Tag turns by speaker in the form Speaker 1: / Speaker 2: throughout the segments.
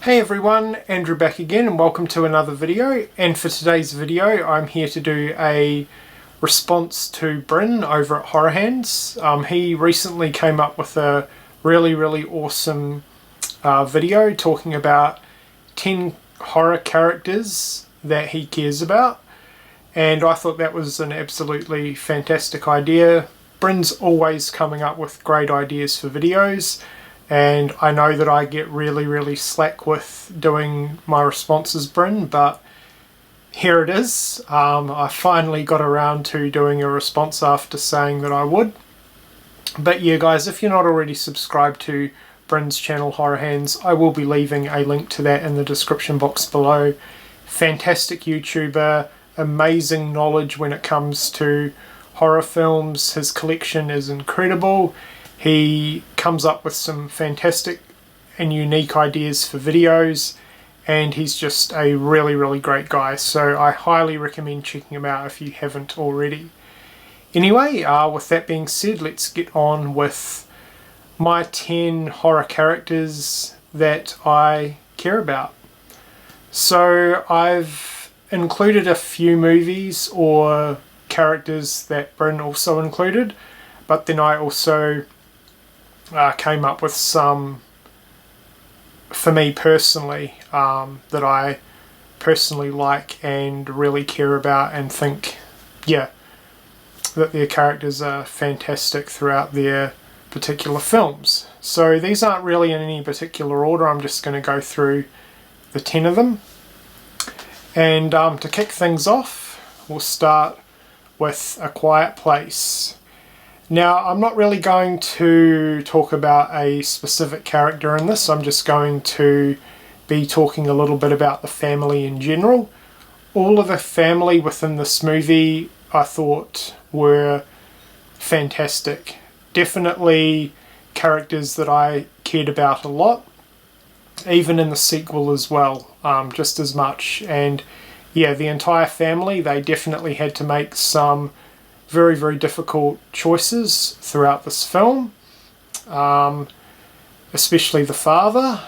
Speaker 1: Hey everyone, Andrew back again and welcome to another video. And for today's video I'm here to do a response to Brent over at HorrorHands. He recently came up with a really awesome video talking about 10 horror characters that he cares about, and I thought that was an absolutely fantastic idea. Brent's always coming up with great ideas for videos, and I know that I get really slack with doing my responses, Bryn, but here it is. I finally got around to doing a response after saying that I would. But yeah guys, if you're not already subscribed to Bryn's channel HorrorHands, I will be leaving a link to that in the description box below. Fantastic YouTuber, amazing knowledge when it comes to horror films. His collection is incredible. He comes up with some fantastic and unique ideas for videos, and he's just a really great guy, so I highly recommend checking him out if you haven't already. Anyway, with that being said, let's get on with my 10 horror characters that I care about. So I've included a few movies or characters that Brent also included, but then I also came up with some, for me personally, that I personally like and really care about and think, yeah, that their characters are fantastic throughout their particular films. So these aren't really in any particular order, I'm just going to go through the 10 of them. And to kick things off, we'll start with A Quiet Place. Now, I'm not really going to talk about a specific character in this, I'm just going to be talking a little bit about the family in general. All of the family within this movie I thought were fantastic. Definitely characters that I cared about a lot, even in the sequel as well, just as much. And yeah, the entire family, they definitely had to make some very difficult choices throughout this film, especially the father.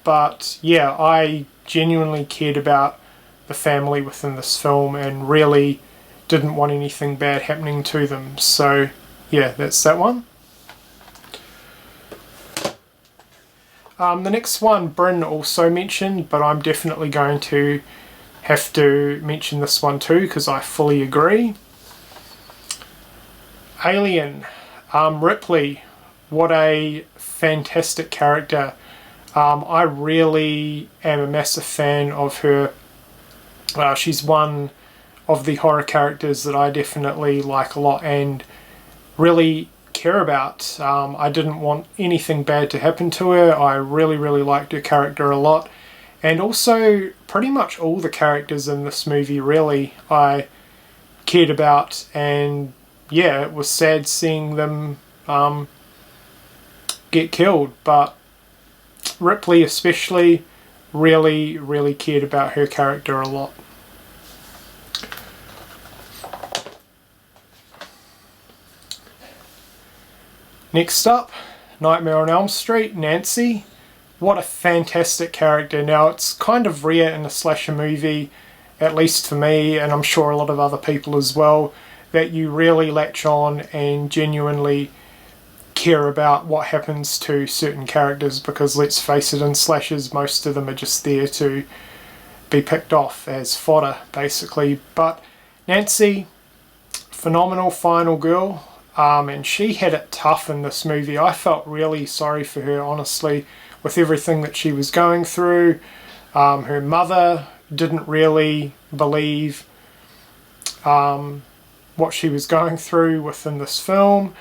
Speaker 1: But yeah, I genuinely cared about the family within this film and really didn't want anything bad happening to them. So yeah, that's that one. The next one Bryn also mentioned, but I'm definitely going to have to mention this one too because I fully agree. Alien, Ripley, what a fantastic character. I really am a massive fan of her. She's one of the horror characters that I definitely like a lot and really care about. I didn't want anything bad to happen to her. I really liked her character a lot. And also pretty much all the characters in this movie really I cared about, and yeah, it was sad seeing them get killed, but Ripley especially really cared about her character a lot. Next up, Nightmare on Elm Street, Nancy. What a fantastic character. Now, it's kind of rare in a slasher movie, at least for me, and I'm sure a lot of other people as well, that you really latch on and genuinely care about what happens to certain characters, because let's face it, in slashers most of them are just there to be picked off as fodder basically. But Nancy, phenomenal final girl, and she had it tough in this movie. I felt really sorry for her, honestly, with everything that she was going through. Her mother didn't really believe what she was going through within this film,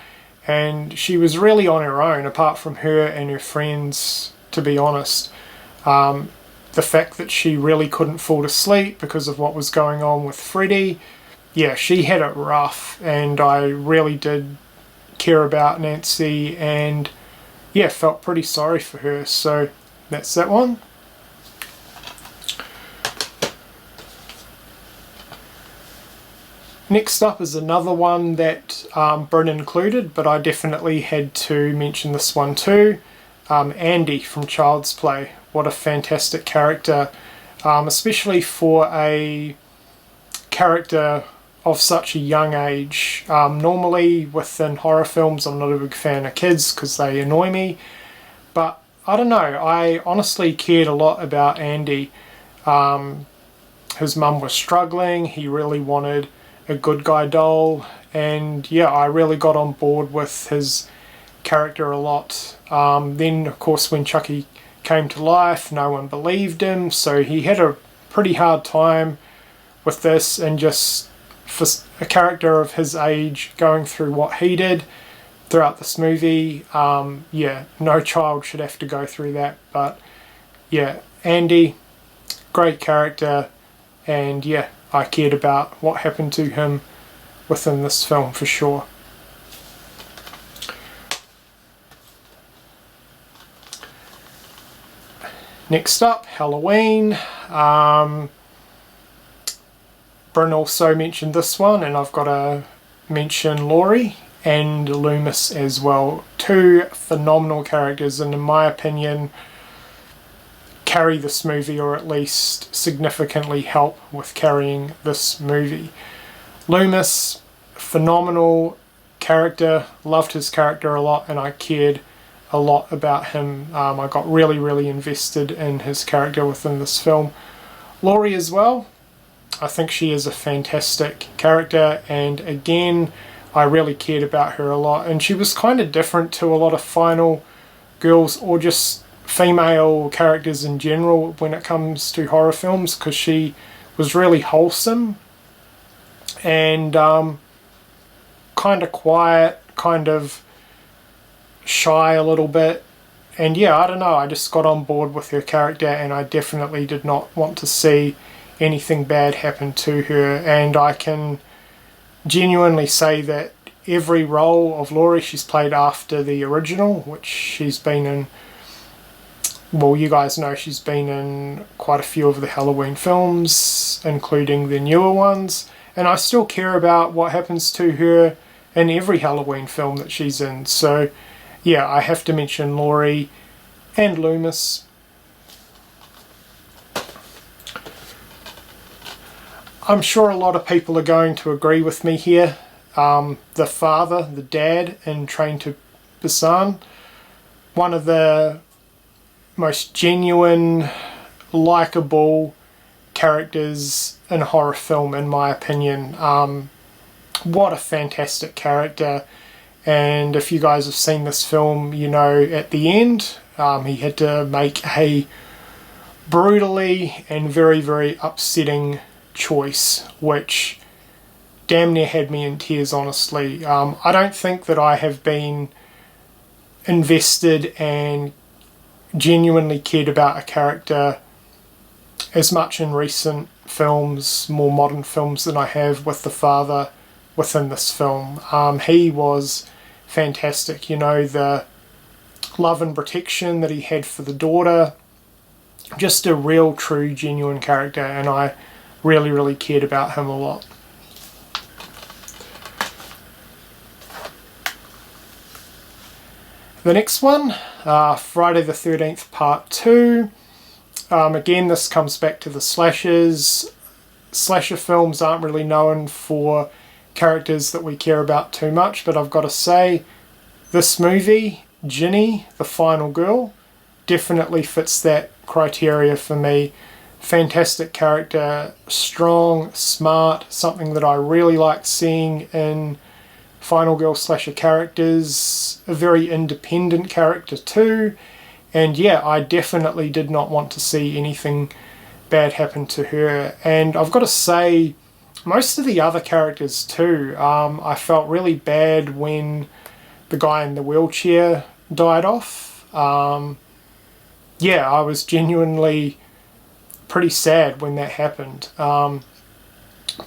Speaker 1: and she was really on her own apart from her and her friends, to be honest. The fact that she really couldn't fall to sleep because of what was going on with Freddy, yeah, she had it rough, and I really did care about Nancy and yeah, felt pretty sorry for her. So that's that one. Next up is another one that Brent included, but I definitely had to mention this one too. Andy from Child's Play. What a fantastic character, especially for a character of such a young age. Normally within horror films I'm not a big fan of kids because they annoy me, but I don't know, I honestly cared a lot about Andy. His mum was struggling, he really wanted a good guy doll, and yeah, I really got on board with his character a lot. Then of course when Chucky came to life, no one believed him, so he had a pretty hard time with this, and just for a character of his age going through what he did throughout this movie, yeah, no child should have to go through that. But yeah, Andy, great character, and yeah, I cared about what happened to him within this film for sure. Next up, Halloween. Brent also mentioned this one, and I've got to mention Laurie and Loomis as well. Two phenomenal characters, and in my opinion carry this movie, or at least significantly help with carrying this movie. Loomis, phenomenal character, loved his character a lot, and I cared a lot about him. I got really invested in his character within this film. Laurie as well, I think she is a fantastic character, and again I really cared about her a lot, and she was kind of different to a lot of final girls or just female characters in general when it comes to horror films, because she was really wholesome and kind of quiet, kind of shy a little bit, and yeah, I don't know, I just got on board with her character, and I definitely did not want to see anything bad happen to her. And I can genuinely say that every role of Laurie she's played after the original, which she's been in, well, you guys know she's been in quite a few of the Halloween films, including the newer ones, and I still care about what happens to her in every Halloween film that she's in. So yeah, I have to mention Laurie and Loomis. I'm sure a lot of people are going to agree with me here. The father, the dad in Train to Busan, one of the most genuine, likeable characters in a horror film in my opinion. What a fantastic character. And if you guys have seen this film, you know at the end he had to make a brutally and very upsetting choice, which damn near had me in tears, honestly. I don't think that I have been invested and genuinely cared about a character as much in recent films, more modern films, than I have with the father within this film. He was fantastic, you know, the love and protection that he had for the daughter, just a real true genuine character, and I really cared about him a lot. The next one, Friday the 13th Part 2. Again, this comes back to the slashers. Slasher films aren't really known for characters that we care about too much, but I've got to say, this movie, Ginny, the final girl, definitely fits that criteria for me. Fantastic character, strong, smart, something that I really like seeing in final girl slasher characters. A very independent character too, and yeah, I definitely did not want to see anything bad happen to her. And I've got to say, most of the other characters too, I felt really bad when the guy in the wheelchair died off. Yeah, I was genuinely pretty sad when that happened.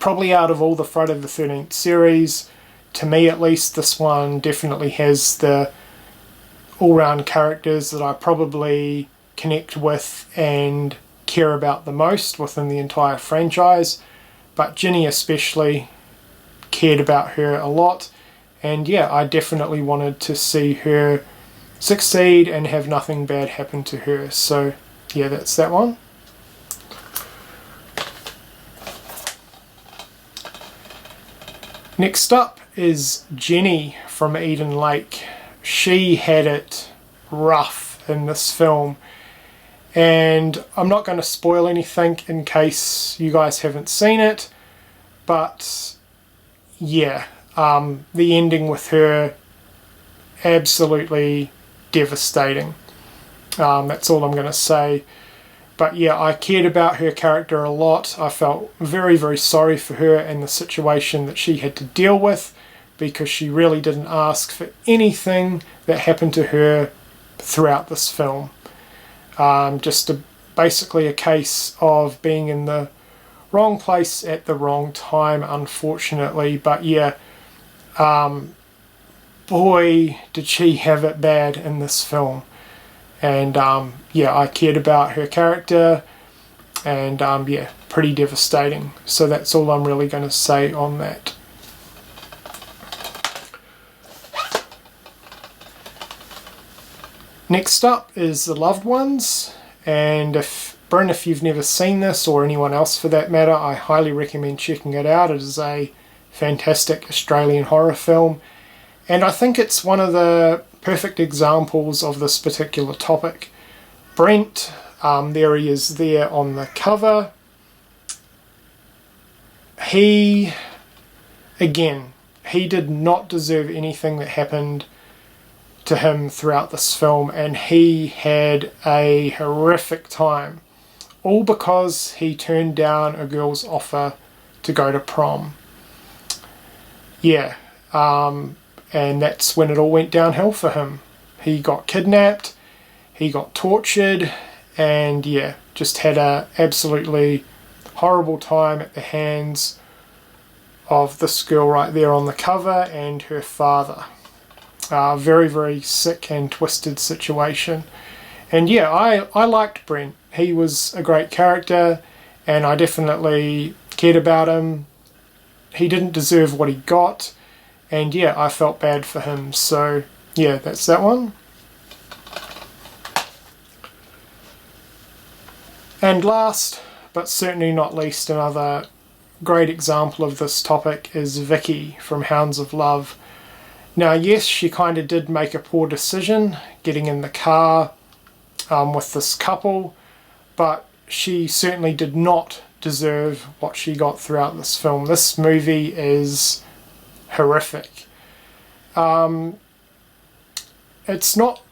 Speaker 1: Probably out of all the Friday the 13th series, to me at least, this one definitely has the all-round characters that I probably connect with and care about the most within the entire franchise. But Ginny especially, cared about her a lot, and yeah, I definitely wanted to see her succeed and have nothing bad happen to her. So yeah, that's that one. Next up is Ginny from Eden Lake. She had it rough in this film, and I'm not going to spoil anything in case you guys haven't seen it, but yeah, the ending with her, absolutely devastating. That's all I'm going to say. But yeah, I cared about her character a lot. I felt very, very sorry for her and the situation that she had to deal with, because she really didn't ask for anything that happened to her throughout this film. Basically a case of being in the wrong place at the wrong time, unfortunately. But yeah, boy, did she have it bad in this film. And yeah, I cared about her character, and yeah, pretty devastating. So that's all I'm really going to say on that. Next up is The Loved Ones, and Brent, if you've never seen this, or anyone else for that matter, I highly recommend checking it out. It is a fantastic Australian horror film, and I think it's one of the perfect examples of this particular topic. Brent, there he is there on the cover. He did not deserve anything that happened to him throughout this film, and he had a horrific time, all because he turned down a girl's offer to go to prom. Yeah, and that's when it all went downhill for him. He got kidnapped, he got tortured, and yeah, just had a absolutely horrible time at the hands of this girl right there on the cover and her father. Very, very sick and twisted situation. And yeah, I liked Brent. He was a great character, and I definitely cared about him. He didn't deserve what he got, and yeah, I felt bad for him. So yeah, that's that one. And last, but certainly not least, another great example of this topic is Vicky from Hounds of Love. Now yes, she kind of did make a poor decision getting in the car with this couple, but she certainly did not deserve what she got throughout this film. This movie is horrific. It's not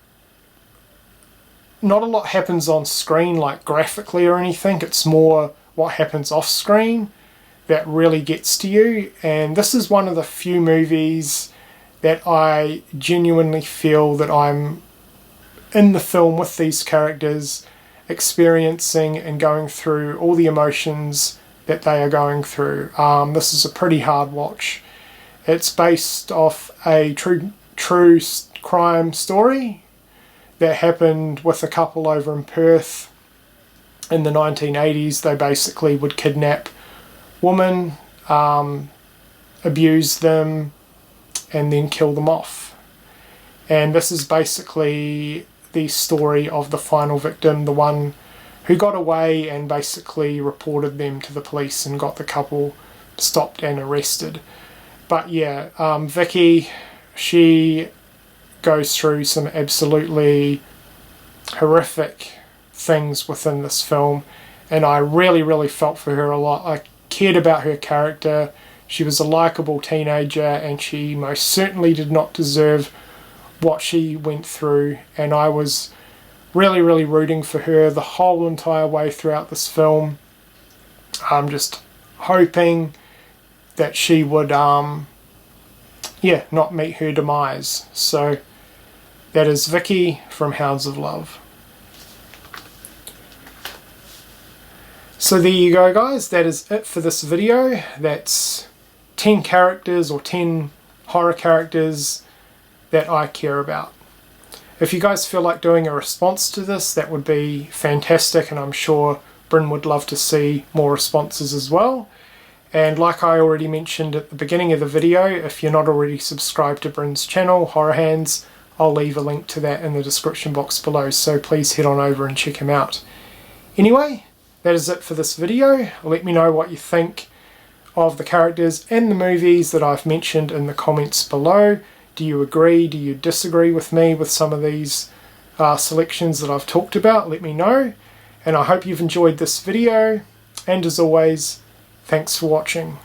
Speaker 1: a lot happens on screen, like graphically or anything. It's more what happens off screen that really gets to you, and this is one of the few movies that I genuinely feel that I'm in the film with these characters, experiencing and going through all the emotions that they are going through. This is a pretty hard watch. It's based off a true crime story that happened with a couple over in Perth in the 1980s. They basically would kidnap women, abuse them, and then kill them off. And this is basically the story of the final victim, the one who got away and basically reported them to the police and got the couple stopped and arrested. But yeah, Vicky, she goes through some absolutely horrific things within this film, and I really, really felt for her a lot. I cared about her character. She was a likeable teenager, and she most certainly did not deserve what she went through, and I was really, really rooting for her the whole entire way throughout this film. I'm just hoping that she would not meet her demise. So that is Vicky from Hounds of Love. So there you go, guys. That is it for this video. That's 10 characters or 10 horror characters that I care about. If you guys feel like doing a response to this, that would be fantastic, and I'm sure Bryn would love to see more responses as well. And like I already mentioned at the beginning of the video, if you're not already subscribed to Bryn's channel, HorrorHands, I'll leave a link to that in the description box below, so please head on over and check him out. Anyway, that is it for this video. Let me know what you think of the characters and the movies that I've mentioned in the comments below. Do you agree? Do you disagree with me with some of these selections that I've talked about? Let me know. And I hope you've enjoyed this video. And as always, thanks for watching.